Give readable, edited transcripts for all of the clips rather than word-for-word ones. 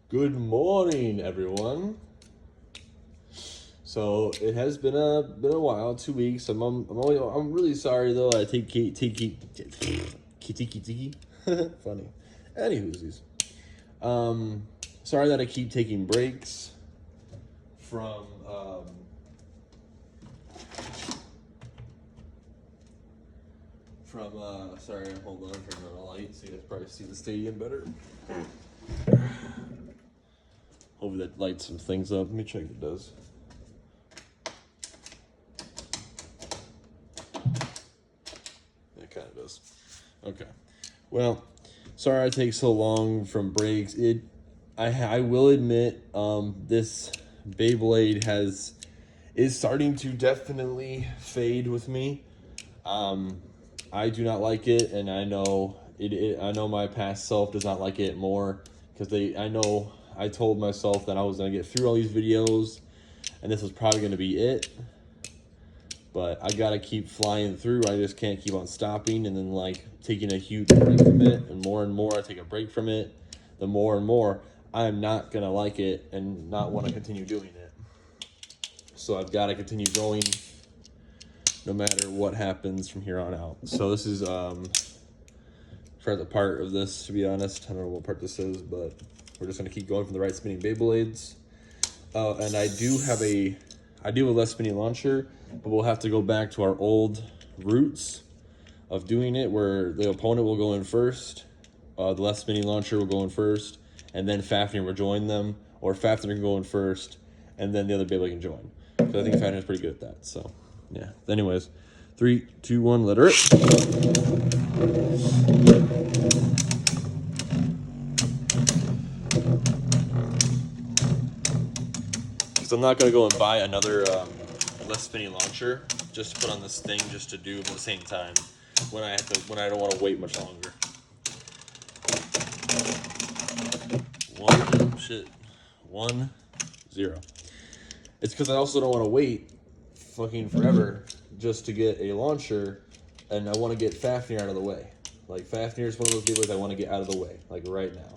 Good morning, everyone. So it has been a while, 2 weeks. I'm really sorry though. I take tiki funny. Anywhoosies. Sorry that I keep taking breaks from sorry, hold on, turn on the light so you guys probably see the stadium better. Hopefully that lights some things up. Let me check if it does. It kind of does. Okay. Well, sorry I take so long from breaks. I will admit, this Beyblade is starting to definitely fade with me. I do not like it, and I know I know my past self does not like it more because I know I told myself that I was gonna get through all these videos, and this was probably gonna be it. But I gotta keep flying through. I just can't keep on stopping and then like taking a huge break from it, and more I take a break from it, the more and more I'm not gonna like it and not want to continue doing it. So I've got to continue going no matter what happens from here on out. So this is for the part of this, to be honest. I don't know what part this is, but we're just gonna keep going from the right spinning Beyblades. And I do have a left spinning launcher, but we'll have to go back to our old roots of doing it, where the opponent will go in first, the left spinning launcher will go in first, and then Fafnir will join them, or Fafnir can go in first, and then the other Beyblade can join. So I think Fafnir's pretty good at that. So yeah. Anyways, 3, 2, 1, let her rip. Because I'm not gonna go and buy another left spinning launcher just to put on this thing just to do at the same time when I don't want to wait much longer. 1, 0. It's because I also don't want to wait fucking forever just to get a launcher, and I want to get Fafnir out of the way. Like, Fafnir is one of those Beyblades I want to get out of the way, like right now.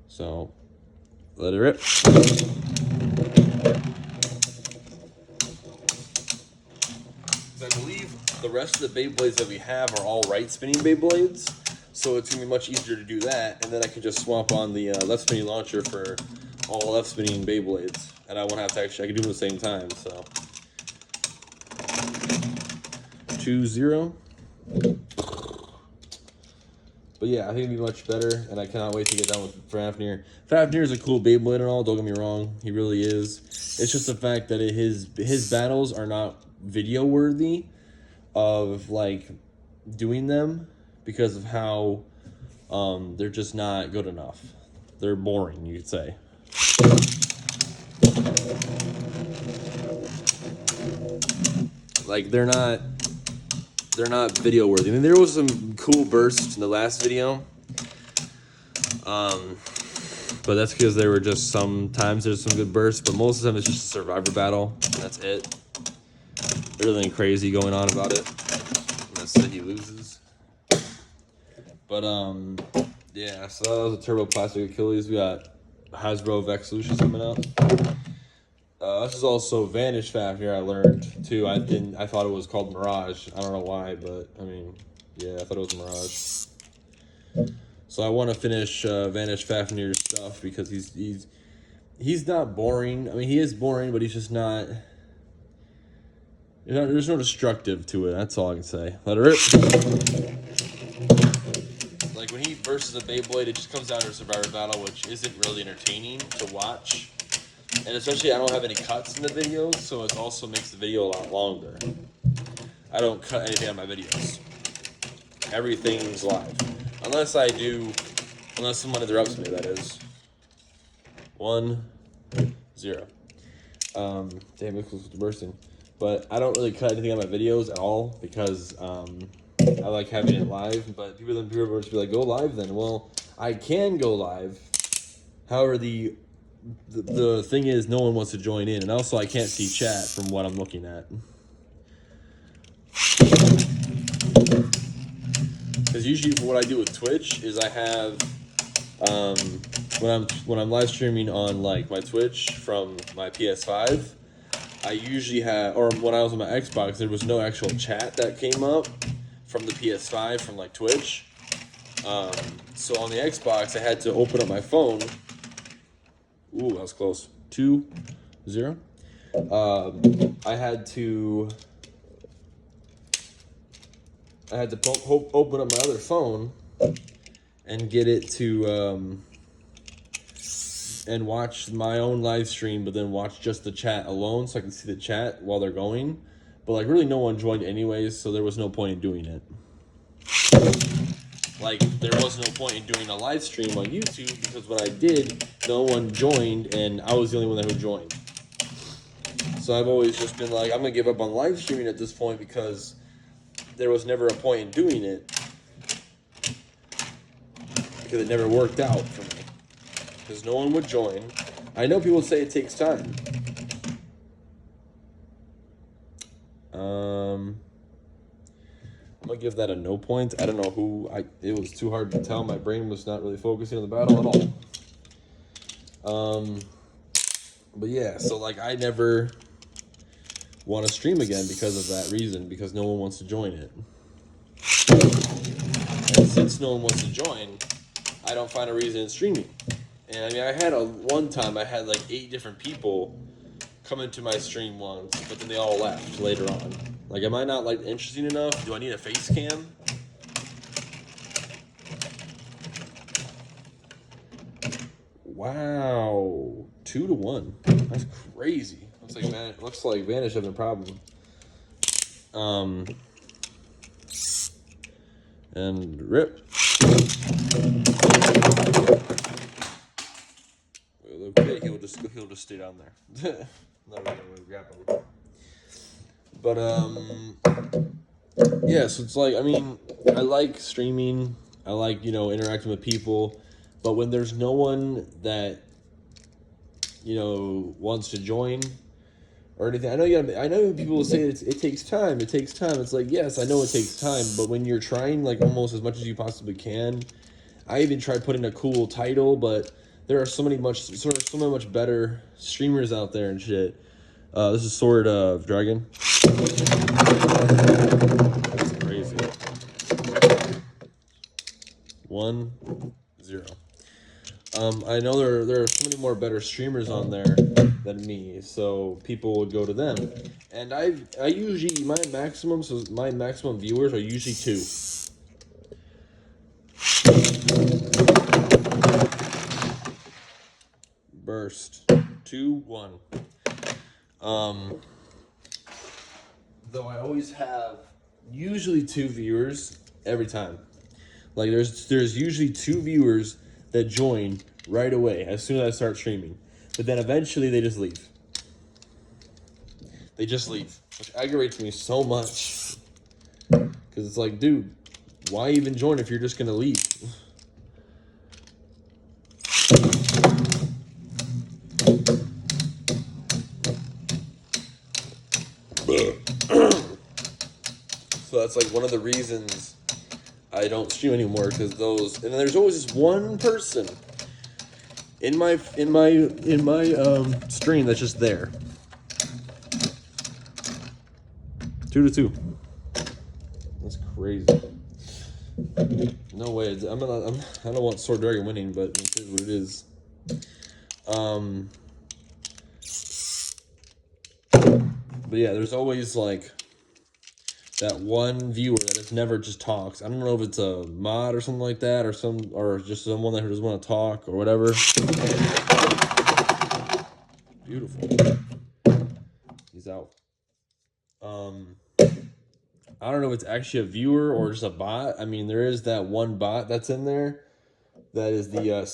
So, let it rip. I believe the rest of the Beyblades that we have are all right spinning Beyblades, so it's gonna be much easier to do that, and then I can just swap on the left spinning launcher for all left spinning Beyblades, and I won't have to I can do them at the same time. So 2-0. But yeah, I think it'd be much better, and I cannot wait to get done with Fafnir. Fafnir is a cool Beyblade and all, don't get me wrong, he really is. It's just the fact that his battles are not video worthy of like doing them because of how they're just not good enough. They're boring, you could say. Like they're not video worthy. I mean, there was some cool bursts in the last video, but that's because there were just sometimes there's some good bursts, but most of the time it's just a survivor battle. That's it. There's nothing crazy going on about it, unless he loses. But yeah. So that was a Turbo Plastic Achilles. We got Hasbro Vex Lucius coming up. This is also Vanish Fafnir. I learned too. I thought it was called Mirage. I don't know why, but I mean, yeah, I thought it was Mirage. So I want to finish Vanish Fafnir's stuff because he's not boring. I mean, he is boring, but he's just not. There's no destructive to it. That's all I can say. Let it rip. Like when he versus a Beyblade, it just comes down to a survivor battle, which isn't really entertaining to watch. And especially I don't have any cuts in the videos, so it also makes the video a lot longer. I don't cut anything on my videos. Everything's live. Unless someone interrupts me, that is. 1, 0. Damn, it was bursting. But I don't really cut anything on my videos at all because I like having it live. But people are just be like, go live then. Well, I can go live. However, the thing is, no one wants to join in, and also I can't see chat from what I'm looking at. Because usually what I do with Twitch is I have When I'm live streaming on like my Twitch from my PS5, I usually have, or when I was on my Xbox, there was no actual chat that came up from the PS5 from like Twitch. So on the Xbox, I had to open up my phone. Ooh, that was close. 2-0. I had to open up my other phone and get it to and watch my own live stream, but then watch just the chat alone, so I can see the chat while they're going. But like, really, no one joined anyways, so there was no point in doing it. Like, there was no point in doing a live stream on YouTube because when I did, no one joined, and I was the only one that would join. So I've always just been like, I'm gonna give up on live streaming at this point because there was never a point in doing it because it never worked out for me because no one would join. I know people say it takes time. I'm gonna give that a no point. I don't know who. It was too hard to tell. My brain was not really focusing on the battle at all. But yeah, so like I never want to stream again because of that reason, because no one wants to join it. And since no one wants to join, I don't find a reason in streaming. And I mean, one time I had like 8 different people come into my stream once, but then they all left later on. Like, am I not like interesting enough? Do I need a face cam? Wow, 2-1. That's crazy. Looks like Vanish having a problem. And rip. Okay, he'll just stay down there. Not really gonna grab him. But yeah. So it's like, I mean, I like streaming. I like, interacting with people. But when there's no one that wants to join or anything, I know people will say it takes time. It takes time. It's like, yes, I know it takes time, but when you're trying like almost as much as you possibly can, I even tried putting a cool title, but there are so many much better streamers out there and shit. This is Sword of Dragon. That's crazy. 1-0. I know there are so many more better streamers on there than me, so people would go to them. And I usually my maximum viewers are usually 2. Burst 2-1. Though I always have usually 2 viewers every time. Like there's usually 2 viewers that join right away as soon as I start streaming. But then eventually they just leave. Which aggravates me so much. Because it's like, dude, why even join if you're just gonna leave? So that's like one of the reasons I don't stream anymore, because those, and then there's always this one person in my stream that's just there. 2-2. That's crazy. No way. I don't want Sword Dragon winning, but it is what it is. But yeah, there's always like that one viewer that just never just talks. I don't know if it's a mod or something like that, or just someone that doesn't want to talk or whatever. Beautiful. He's out. I don't know if it's actually a viewer or just a bot. I mean, there is that one bot that's in there. That is the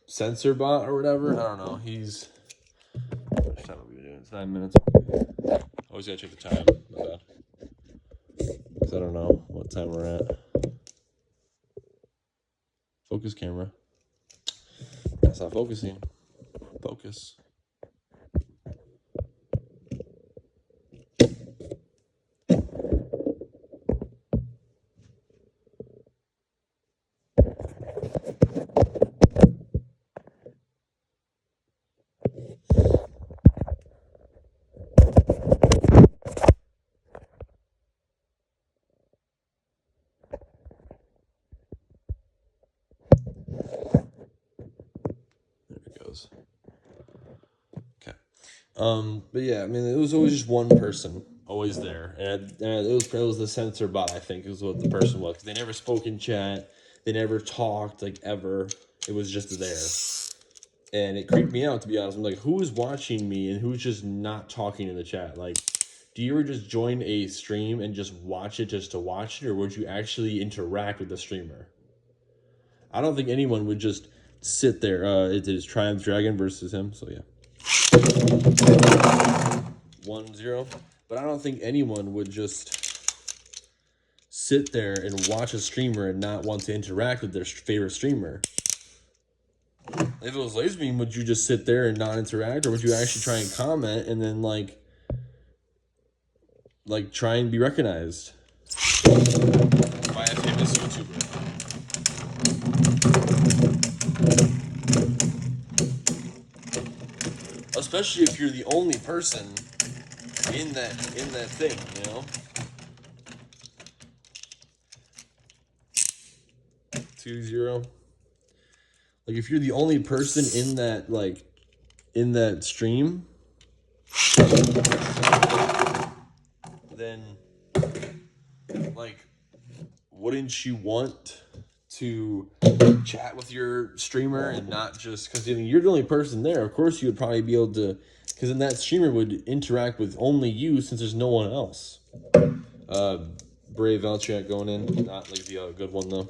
sensor bot or whatever. I don't know. He's. How much time are we doing? It's 9 minutes. Always gotta check the time. My bad. Because I don't know what time we're at. Focus camera. That's not focusing. Focus. But yeah, I mean, it was always just one person always there, and it was the censor bot. I think is what the person was. They never spoke in chat. They never talked like ever. It was just there, and it creeped me out, to be honest. I'm like, who is watching me and who's just not talking in the chat? Like, do you ever just join a stream and just watch it just to watch it, or would you actually interact with the streamer? I don't think anyone would just sit there. It is Triumph Dragon versus him, so yeah. 1-0. But I don't think anyone would just sit there and watch a streamer and not want to interact with their favorite streamer. If it was Laserbeam, would you just sit there and not interact, or would you actually try and comment and then like try and be recognized by a famous YouTuber? Especially if you're the only person in that thing, you know? 2-0. Like, if you're the only person in that, like, in that stream, then, like, wouldn't you want to chat with your streamer and not just, because, I mean, you're the only person there. Of course, you would probably be able to, because then that streamer would interact with only you since there's no one else. Brave Valtriac going in, not like the good one, though.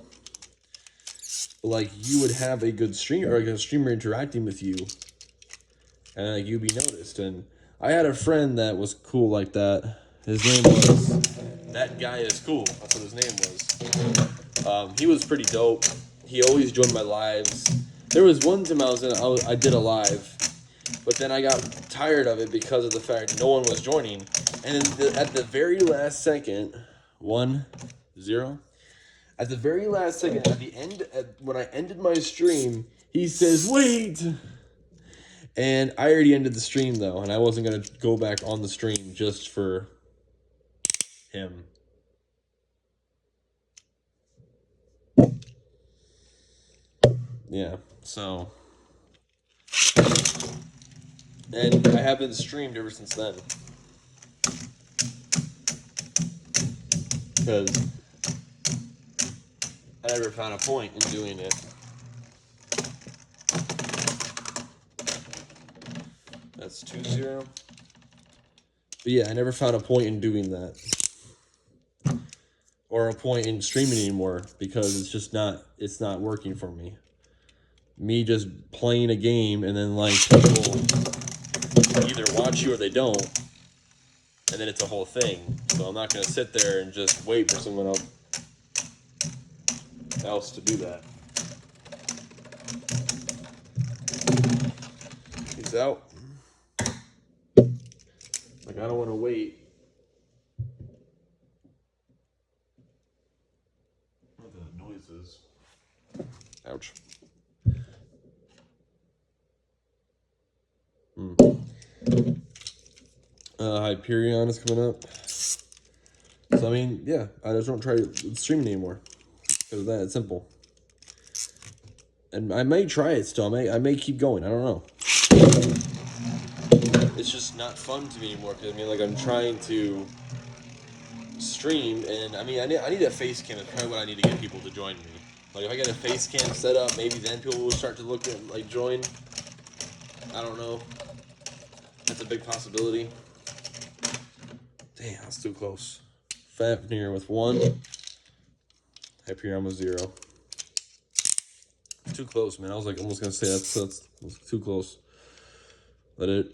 Like, you would have a good streamer, or like a streamer interacting with you, and like you'd be noticed. And I had a friend that was cool like that. His name was That Guy Is Cool. That's what his name was. He was pretty dope. He always joined my lives. There was one time I did a live, but then I got tired of it because of the fact no one was joining. And at the very last second, 1-0. At the very last second, at the end, when I ended my stream, he says, "Wait!" And I already ended the stream, though, and I wasn't going to go back on the stream just for him. Yeah, so. And I haven't streamed ever since then. Because I never found a point in doing it. That's 2-0. But yeah, I never found a point in doing that. Or a point in streaming anymore, because it's just it's not working for me. Me just playing a game and then like people either watch you or they don't. And then it's a whole thing. So I'm not going to sit there and just wait for someone else to do that. He's out. Like, I don't want to wait. What the noise is. Ouch. Hyperion is coming up. So, I mean, yeah, I just don't try streaming anymore. Because of that, it's simple. And I may try it still. I may keep going. I don't know. It's just not fun to me anymore. Because, I mean, like, I'm trying to stream. And, I mean, I need a face cam. That's probably what I need to get people to join me. Like, if I get a face cam set up, maybe then people will start to look at, like, join. I don't know. That's a big possibility. Damn, that's too close. Fafnir with 1. Hyperion with 0. Too close, man. I was like almost gonna say that's too close. Let it.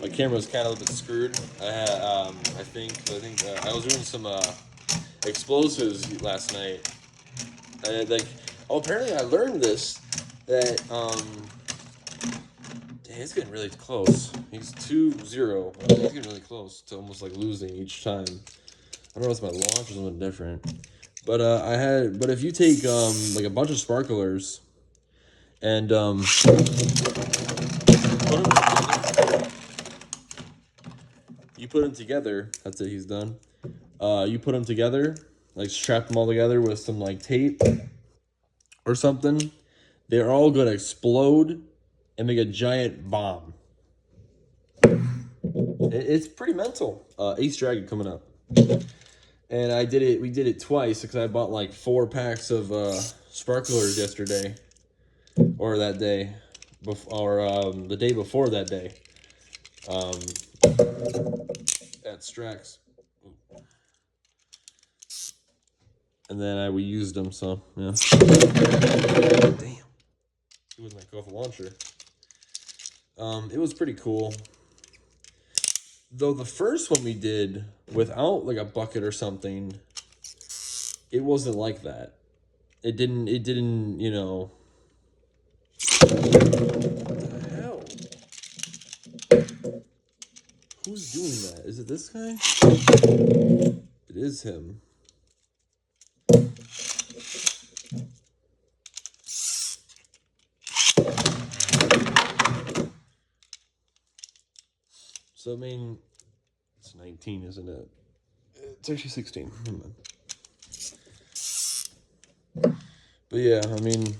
My camera's kind of a bit screwed. I think I was doing some explosives last night. Apparently I learned this that dang, it's getting really close. He's 2-0. He's getting really close to almost like losing each time. I don't know if it's my launch or something different. But but if you take like a bunch of sparklers and put them together, you put them together. That's it. He's done. You put them together, like strap them all together with some like tape or something. They're all gonna explode and make a giant bomb. It's pretty mental. Ace Dragon coming up, and I did it. We did it twice because I bought like 4 packs of sparklers yesterday, or that day, or the day before that day. At Strax, and then we used them. So yeah. Damn, it was my Gopher launcher. It was pretty cool. Though the first one we did without like a bucket or something, it wasn't like that. It didn't, you know. What the hell? Who's doing that? Is it this guy? It is him. So, I mean, it's 19, isn't it? It's actually 16. But yeah, I mean,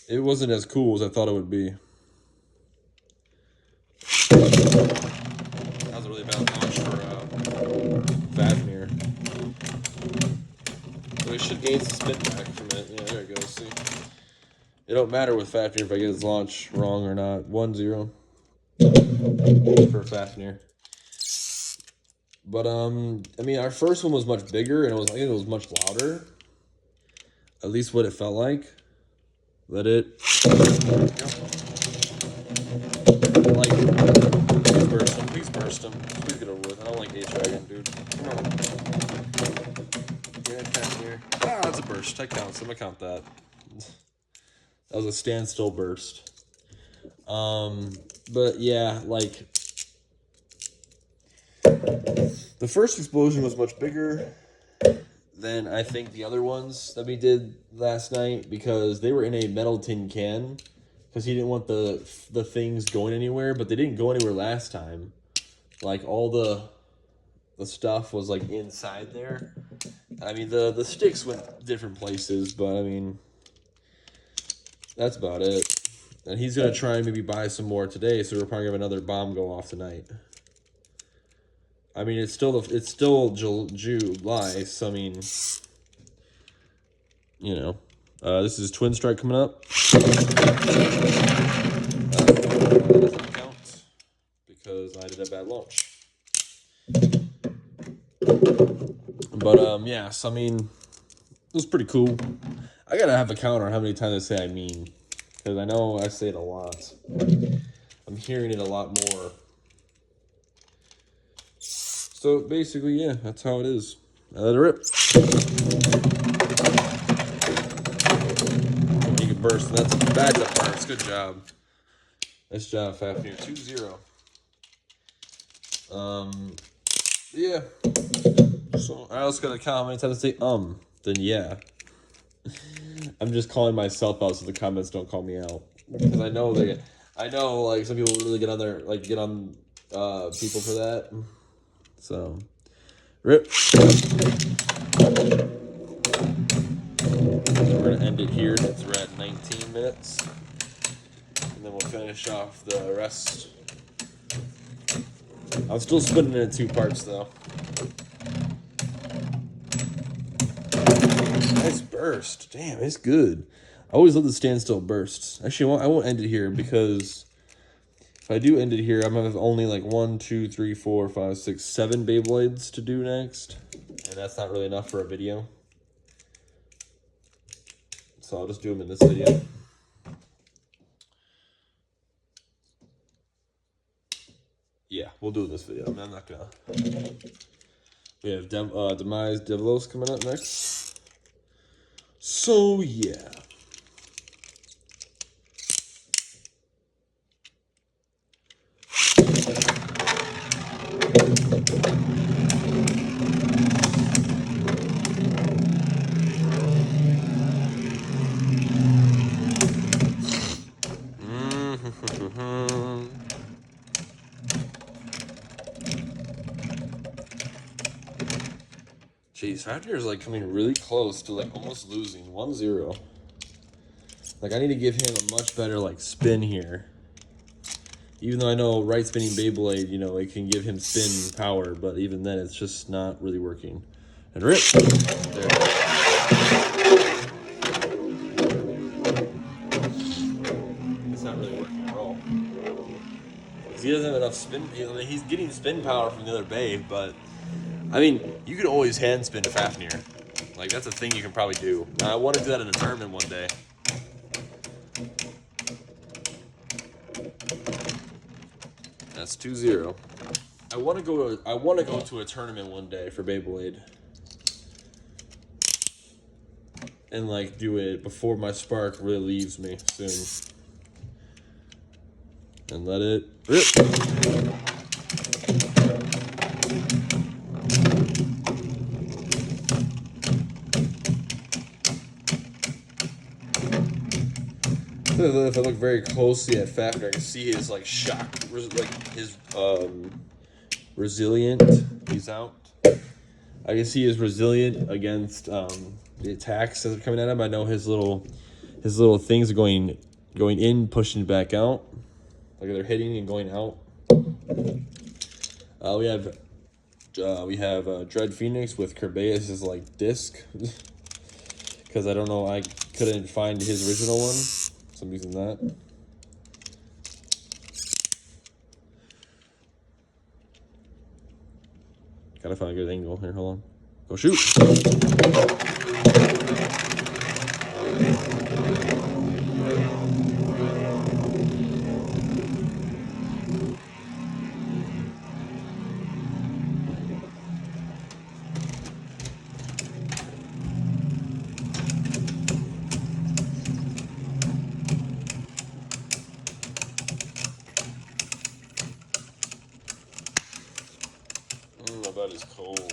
it wasn't as cool as I thought it would be. That was a really bad launch for Fafnir. So we should gain some spin back from it. Yeah, there it goes. See? It don't matter with Fafnir if I get his launch wrong or not. 1-0 for Fafnir. But I mean, our first one was much bigger, and I think it was much louder. At least what it felt like. Let it. Like, please burst him. Please burst him. Please get over with. I don't like H-Dragon, dude. Come on. Yeah, Fafnir. Ah, that's a burst. That counts. I'm gonna count that. That was a standstill burst. But yeah, like the first explosion was much bigger than I think the other ones that we did last night because they were in a metal tin can because he didn't want the things going anywhere, but they didn't go anywhere last time. Like all the stuff was like inside there. I mean the sticks went different places, but I mean that's about it. And he's gonna try and maybe buy some more today, so we're probably gonna have another bomb go off tonight. I mean, it's still July, so I mean, you know, this is Twin Strike coming up. That doesn't count because I did a bad launch. But yeah, so I mean, it was pretty cool. I gotta have a counter on how many times I say I mean. Because I know I say it a lot. I'm hearing it a lot more. So basically, yeah, that's how it is. I let it rip. You can burst. That's a burst. Good job. Nice job, Fafnir. 2-0. Yeah. So I also got a comment. How to say then yeah. I'm just calling myself out so the comments don't call me out. Because I know like some people really get on there, like get on people for that. So rip. So we're gonna end it here since we're at 19 minutes. And then we'll finish off the rest. I'm still splitting it in 2 parts though. Nice burst. Damn, it's good. I always love the standstill bursts. Actually, I won't end it here because if I do end it here, I'm gonna have only like 1, 2, 3, 4, 5, 6, 7 Beyblades to do next, and that's not really enough for a video. So I'll just do them in this video. Yeah, we'll do this video. I'm not gonna. We have Demise Devilos coming up next. So yeah. Jeez, Fafnir is like coming really close to like almost losing 1-0. Like I need to give him a much better like spin here. Even though I know right spinning Beyblade, you know, it can give him spin power, but even then it's just not really working. And rip! There. It's not really working at all. Because he doesn't have enough spin. You know, he's getting spin power from the other Bay, but I mean, you could always hand spin Fafnir. Like that's a thing you can probably do. I want to do that in a tournament one day. That's 2-0. I want to go to a tournament one day for Beyblade. And like do it before my spark really leaves me soon. And let it rip. If I look very closely at Fafnir, I can see his like shock, like his resilient. He's out. I can see his resilient against the attacks that are coming at him. I know his little things are going in, pushing back out, like they're hitting and going out. We have Dread Phoenix with Kerbeus' like disc, because I don't know, I couldn't find his original one, so I'm using that. Gotta find a good angle here. Hold on. Go shoot. My butt is cold.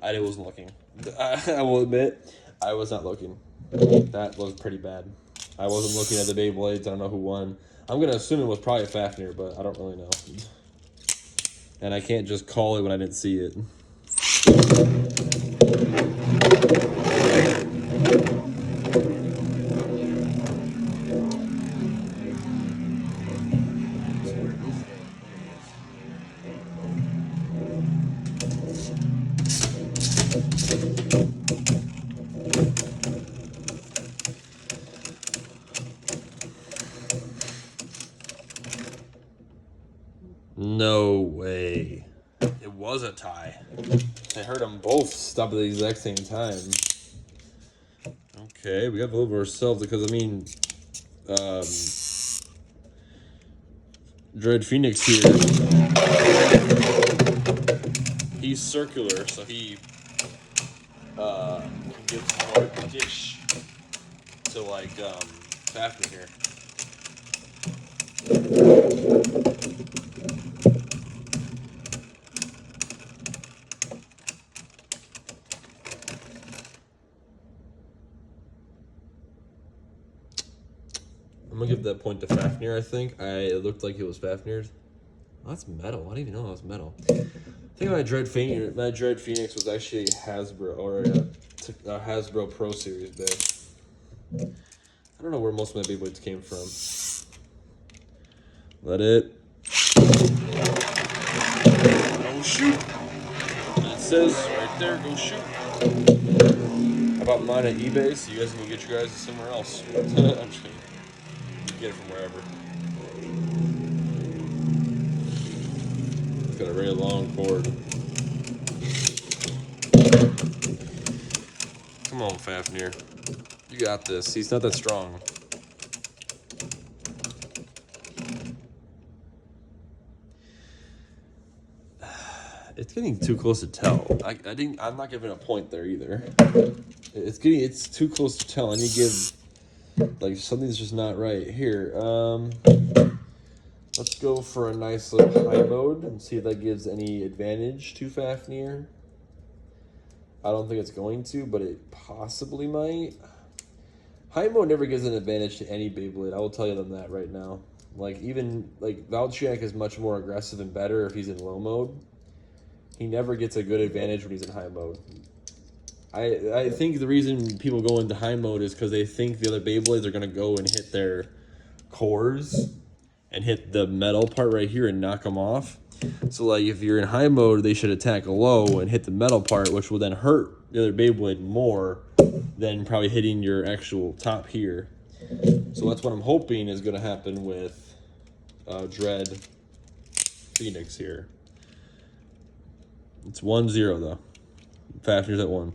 I wasn't looking. I will admit, I was not looking. That was pretty bad. I wasn't looking at the Beyblades. I don't know who won. I'm going to assume it was probably Fafnir, but I don't really know. And I can't just call it when I didn't see it. No way. It was a tie. I heard them both stop at the exact same time. Okay, we got to over ourselves because, I mean, Dread Phoenix here, he's circular, so he gives more dish to, like, Fafnir here. I'm gonna give that point to Fafnir, I think. It looked like it was Fafnir's. Oh, that's metal. I didn't even know that was metal. I think my Dread Phoenix was actually a Hasbro, or a Hasbro Pro Series bag. I don't know where most of my Beyblades came from. Let it. Go shoot. It says right there, go shoot. How about mine at eBay so you guys can go get your guys somewhere else? I'm just kidding. Get it from wherever. It's got a very long cord. Come on, Fafnir. You got this. He's not that strong. It's getting too close to tell. I'm not giving a point there either. It's too close to tell. I need to give, like, something's just not right here. Let's go for a nice little high mode and see if that gives any advantage to Fafnir. I don't think it's going to, but it possibly might. High mode never gives an advantage to any Beyblade. I will tell you them that right now. Like, even, like, Valchak is much more aggressive and better if he's in low mode. He never gets a good advantage when he's in high mode. I think the reason people go into high mode is because they think the other Beyblades are going to go and hit their cores and hit the metal part right here and knock them off. So, like, if you're in high mode, they should attack low and hit the metal part, which will then hurt the other Beyblade more than probably hitting your actual top here. So that's what I'm hoping is going to happen with Dread Phoenix here. It's 1-0 though. Fafnir's at 1.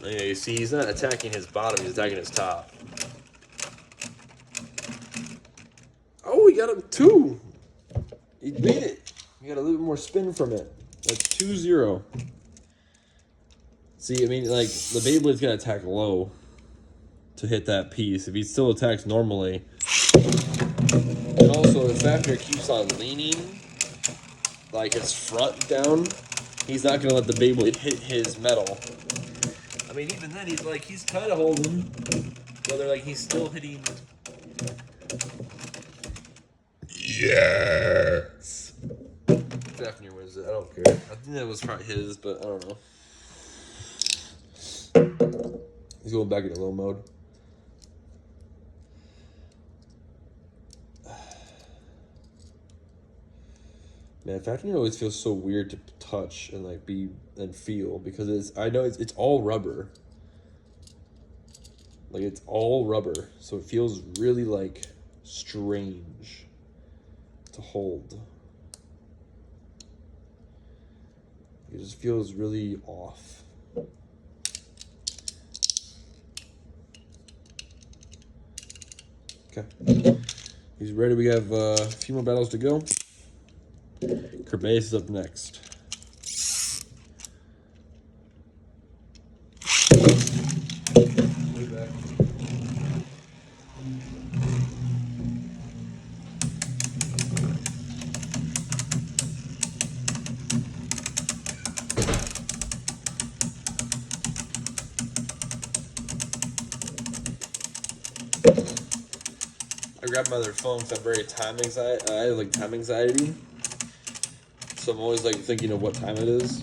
Yeah, you see, he's not attacking his bottom, he's attacking his top. Oh, he got him 2. He beat it. He got a little bit more spin from it. That's 2-0. See, I mean, like, the Beyblade's got to attack low to hit that piece. If he still attacks normally. And also, if Fafnir keeps on leaning, like his front down, he's not going to let the Beyblade hit his metal. I mean, even then, he's kind of holding. But they're like, he's still hitting. Yes! Fafnir wins it. I don't care. I think that was probably his, but I don't know. He's going back into low mode. Man, Fafnir always feels so weird to touch and like be and feel because I know it's all rubber. Like it's all rubber, so it feels really like strange to hold. It just feels really off. Okay, he's ready. We have a few more battles to go. Kerbase is up next. Way back. I grabbed my other phone because I'm very time anxiety. I have like time anxiety, so I'm always like thinking of what time it is.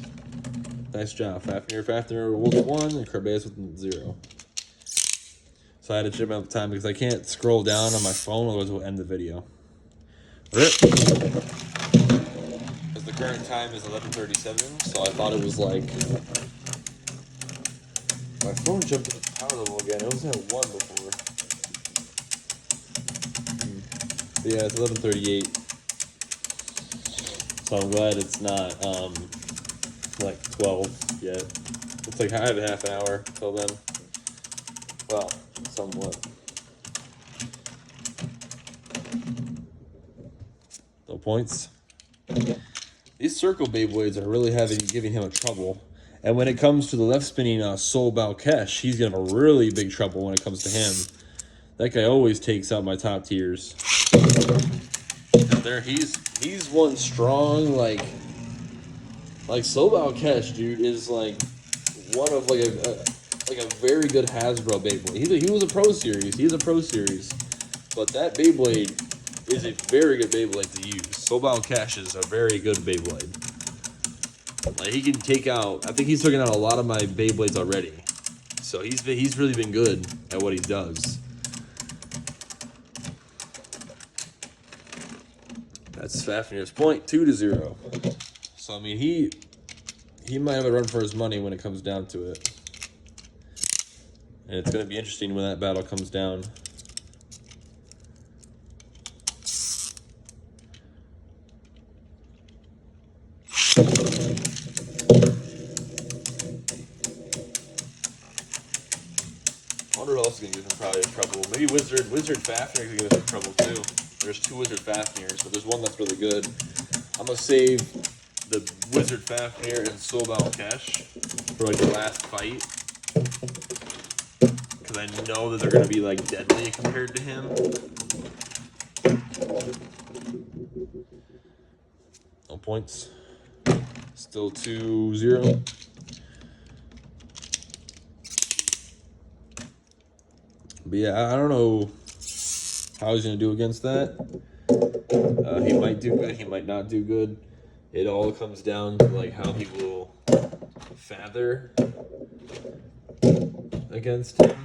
Nice job, Fafnir. Fafnir rolls at 1 and Kerbase with 0. So I had to check out the time because I can't scroll down on my phone, otherwise we'll end the video. Because the current time is 11:37, so I thought it was like my phone jumped to the power level again. It was at 1 before. But yeah, it's 11:38. So I'm glad it's not like 12 yet. It's like I have a half an hour till then. Well, somewhat. No points. These circle Beyblades are really giving him a trouble. And when it comes to the left spinning Soul Balkesh, he's gonna have a really big trouble when it comes to him. That guy always takes out my top tiers. There, he's one strong like Soul Balkesh, dude, is like one of like a very good Hasbro Beyblade. He was a Pro Series. He's a Pro Series, but that Beyblade is a very good Beyblade to use. Soul Balkesh is a very good Beyblade. Like he can take out. I think he's taken out a lot of my Beyblades already. So he's really been good at what he does. That's Fafnir's point, 2-0. So I mean he might have a run for his money when it comes down to it. And it's going to be interesting when that battle comes down. I wonder who else is going to give him probably trouble. Maybe Wizard Fafnir is going to give him trouble too. There's 2 Wizard Fafnirs, but there's one that's really good. I'm going to save the Wizard Fafnir and Soul Balkesh for like the last fight. Because I know that they're going to be like deadly compared to him. points. Still 2-0. But yeah, I don't know how he's going to do against that. He might do good, he might not do good. It all comes down to like how he will feather against him,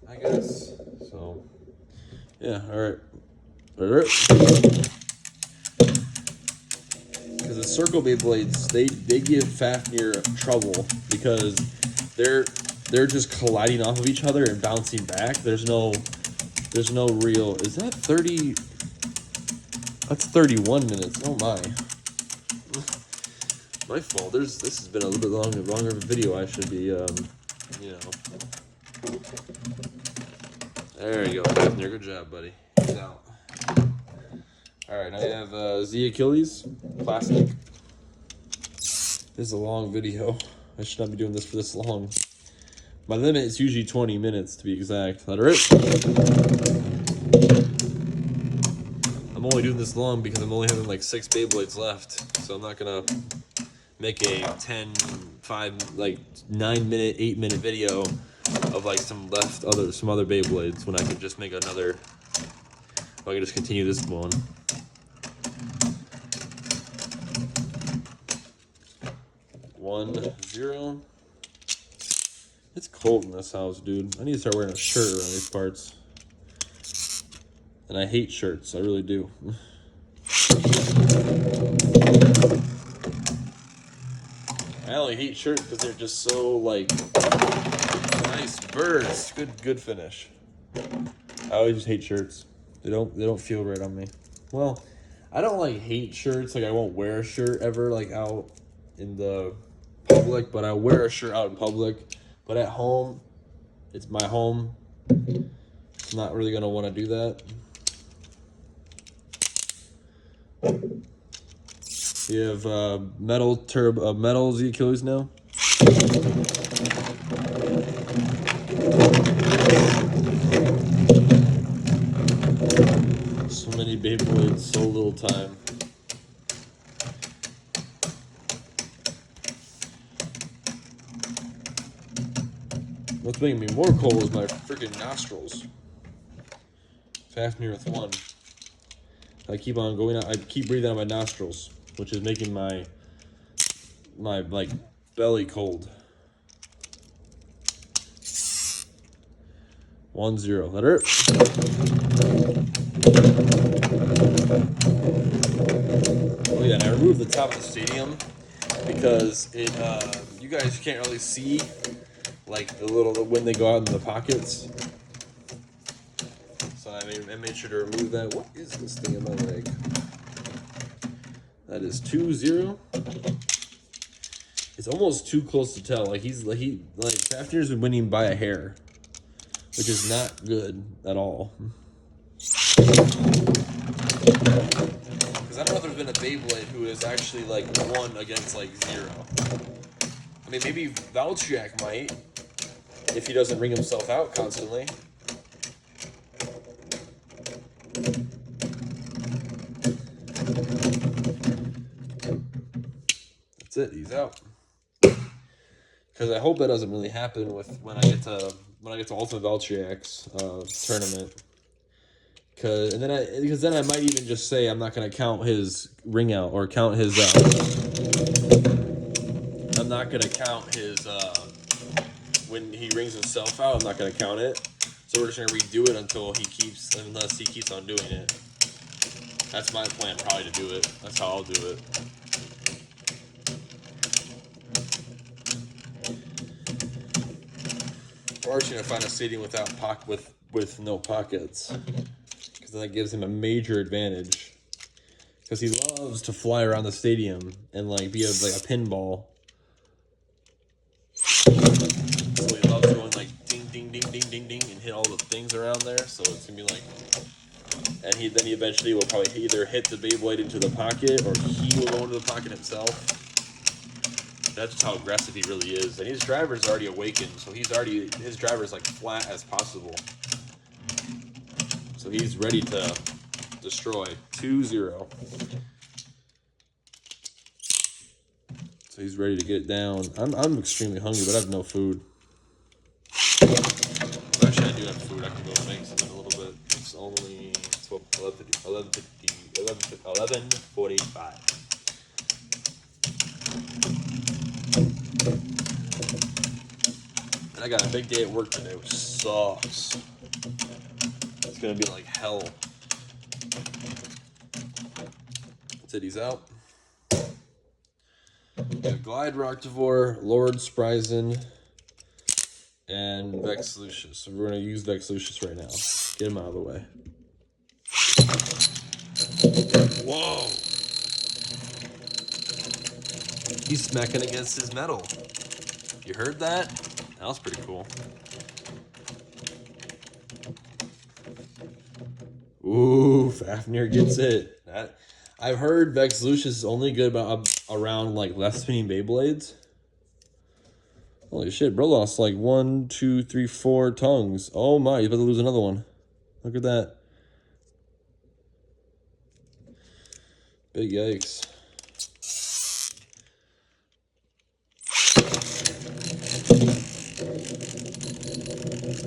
I guess. So, yeah, all right. Because the circle Beyblades, they give Fafnir trouble because they're just colliding off of each other and bouncing back. There's no real. Is that 30? That's 31 minutes. Oh my. My fault. This has been a little bit longer of a video. I should be, you know. There you go, Fafnir. Good job, buddy. He's out. Alright, I have Z Achilles, plastic. This is a long video. I should not be doing this for this long. My limit is usually 20 minutes to be exact. Let her rip. I'm only doing this long because I'm only having like 6 Beyblades left. So I'm not gonna make a 10, 5, like 9 minute, 8 minute video of like some other Beyblades when I could just make another. I can just continue this one. $1, 0. It's cold in this house, dude. I need to start wearing a shirt around these parts. And I hate shirts, I really do. I only hate shirts because they're just so like nice burst. Good finish. I always just hate shirts. They don't feel right on me. Well, I don't like hate shirts. Like I won't wear a shirt ever like out in the public, but I wear a shirt out in public. But at home, it's my home. I'm not really gonna want to do that. You have metal Z Achilles now. So many Beyblades, so little time. What's making me more cold is my freaking nostrils. Fafnir with 1. I keep on going out. I keep breathing out my nostrils, which is making my like belly cold. 1-0. Let her. Oh yeah, and I removed the top of the stadium because it you guys can't really see like when they go out in the pockets. So I made sure to remove that. What is this thing in my leg? That is 2-0. It's almost too close to tell. Like Fafnir's been winning by a hair, which is not good at all. Because I don't know if there's been a Beyblade who has actually like won against like 0. I mean, maybe Valtriak might, if he doesn't ring himself out constantly. That's it. He's out. Because I hope that doesn't really happen with when I get to Ultimate Valtriak's tournament. Because then I might even just say I'm not gonna count his ring out or count his. I'm not gonna count his when he rings himself out. I'm not gonna count it. So we're just gonna redo it unless he keeps on doing it. That's my plan, probably, to do it. That's how I'll do it. Or just gonna find a stadium with no pockets, because then that gives him a major advantage. Because he loves to fly around the stadium and like be like a pinball. So he loves going like ding ding ding ding ding ding and hit all the things around there. So it's gonna be like, and then he eventually will probably either hit the Beyblade into the pocket or he will go into the pocket himself. That's just how aggressive he really is. And his driver's already awakened, so his driver's like flat as possible. So he's ready to destroy. 2-0. So he's ready to get down. I'm extremely hungry, but I have no food. Actually, I do have food. I can go make some in a little bit. It's only 11:45. And I got a big day at work today, which sucks. It's gonna be like hell. Titties out. We have Glide Roctivore, Lord Spryzen, and Vex Lucius. So we're gonna use Vex Lucius right now. Get him out of the way. Whoa! He's smacking against his metal. You heard that? That was pretty cool. Ooh, Fafnir gets it. I've heard Vex Lucius is only good around like left spinning Beyblades. Holy shit, bro lost like 1, 2, 3, 4 tongues. Oh my, he's about to lose another one. Look at that. Big yikes.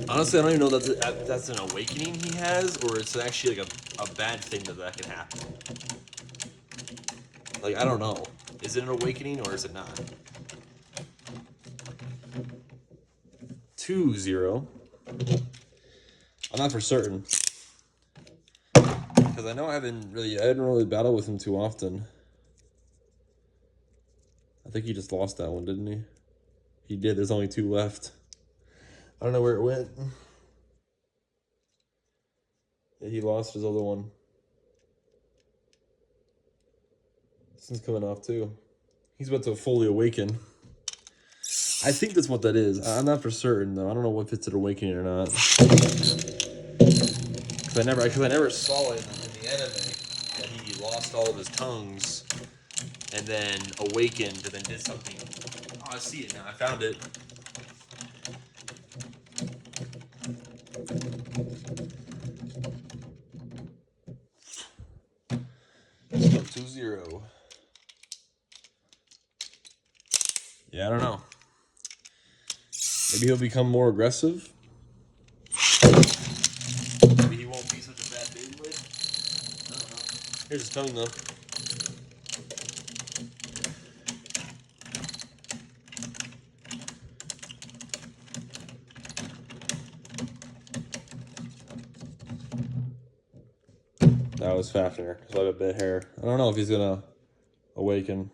Honestly, I don't even know that's an awakening he has, or it's actually like a bad thing that can happen. Like, I don't know. Is it an awakening or is it not? 2-0. I'm not for certain. Because I know I didn't really battle with him too often. I think he just lost that one, didn't he? He did. There's only 2 left. I don't know where it went. Yeah, he lost his other one. This one's coming off too. He's about to fully awaken. I think that's what that is. I'm not for certain though. I don't know if it's an awakening or not. Because I never saw it in the anime that he lost all of his tongues and then awakened and then did something. Oh, I see it now. I found it. So 2-0. Yeah, I don't know. Maybe he'll become more aggressive. Maybe he won't be such a bad Beyblade. I don't know. Here's his tongue though. That was Fafnir. So I have a bit hair. I don't know if he's gonna awaken.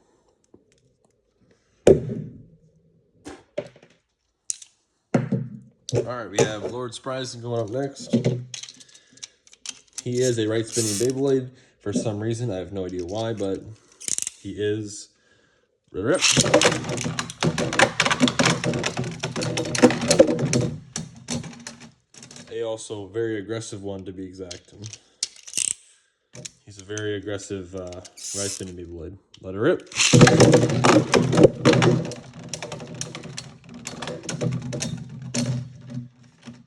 Alright, we have Lord Spryzen going up next. He is a right spinning Beyblade. For some reason, I have no idea why, but he is. Rip. A also very aggressive one to be exact. He's a very aggressive right spinning Beyblade. Let her rip.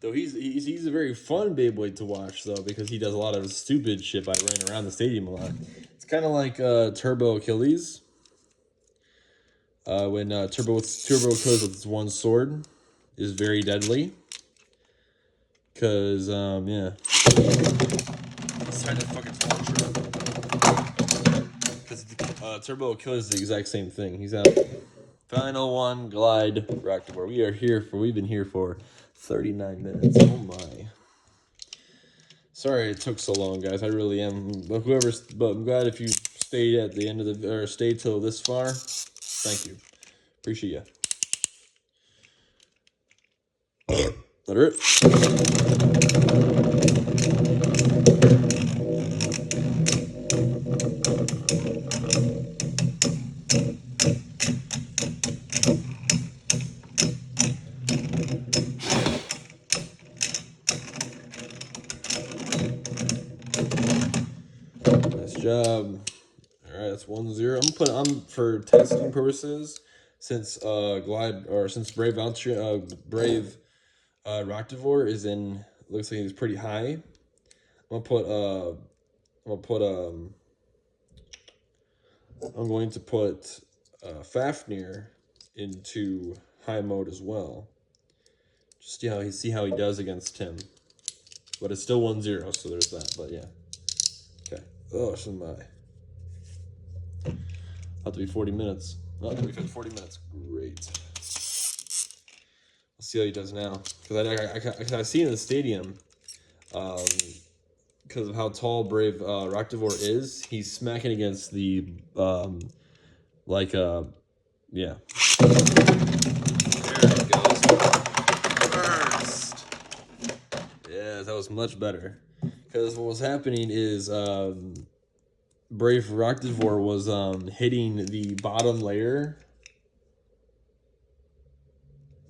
Though he's a very fun Beyblade to watch though, because he does a lot of stupid shit by running around the stadium a lot. It's kind of like Turbo Achilles. When Turbo Achilles with his one sword is very deadly. Cause yeah. He's trying to fucking because Turbo Achilles is the exact same thing. He's out. Final one, Glide Roctivore. We've been here for 39 minutes. Oh my. Sorry it took so long, guys. I really am. But I'm glad if you stayed at the end of or stayed till this far. Thank you. Appreciate you. Let her rip. Nice job. All right, that's 1-0. I'm putting on for testing purposes, since Brave Roctivore is in. Looks like he's pretty high. I'm going to put Fafnir into high mode as well. Just see how he does against him. But it's still 1-0, so there's that. But yeah. Okay. Oh, so my. Have to be 40 minutes. Not to be 40 minutes. Great. Let's see how he does now. Because I see in the stadium, because of how tall Brave Raktivor is, he's smacking against the, yeah. There it goes. First. Yeah, that was much better. Because what was happening is Brave Raktivor was hitting the bottom layer.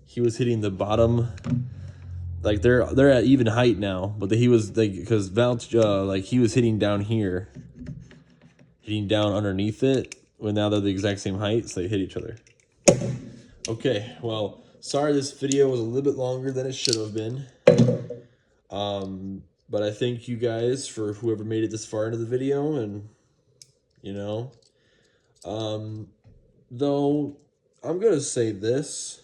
He was hitting the bottom, like they're at even height now, but he was like, because like he was hitting down here, hitting down underneath it. When now they're the exact same height, so they hit each other. Okay, well, sorry this video was a little bit longer than it should have been. But I thank you guys for whoever made it this far into the video, and you know, though I'm gonna say this.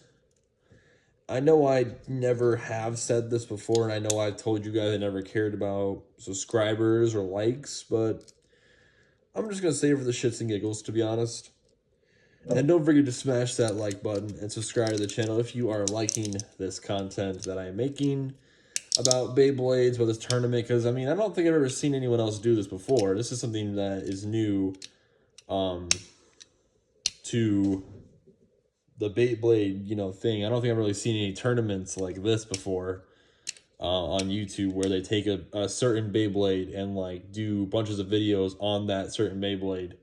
I know I never have said this before, and I know I've told you guys I never cared about subscribers or likes, but I'm just going to say it for the shits and giggles, to be honest. And don't forget to smash that like button and subscribe to the channel if you are liking this content that I'm making about Beyblades, about this tournament, because, I mean, I don't think I've ever seen anyone else do this before. This is something that is new to the Beyblade, thing. I don't think I've really seen any tournaments like this before on YouTube where they take a certain Beyblade and like do bunches of videos on that certain Beyblade,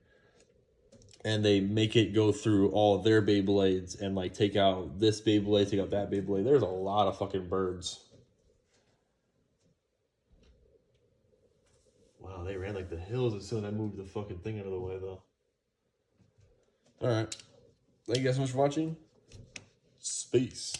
and they make it go through all of their Beyblades and like take out this Beyblade, take out that Beyblade. There's a lot of fucking birds. Wow, they ran like the hills as soon as I moved the fucking thing out of the way, though. All right. Thank you guys so much for watching. Space.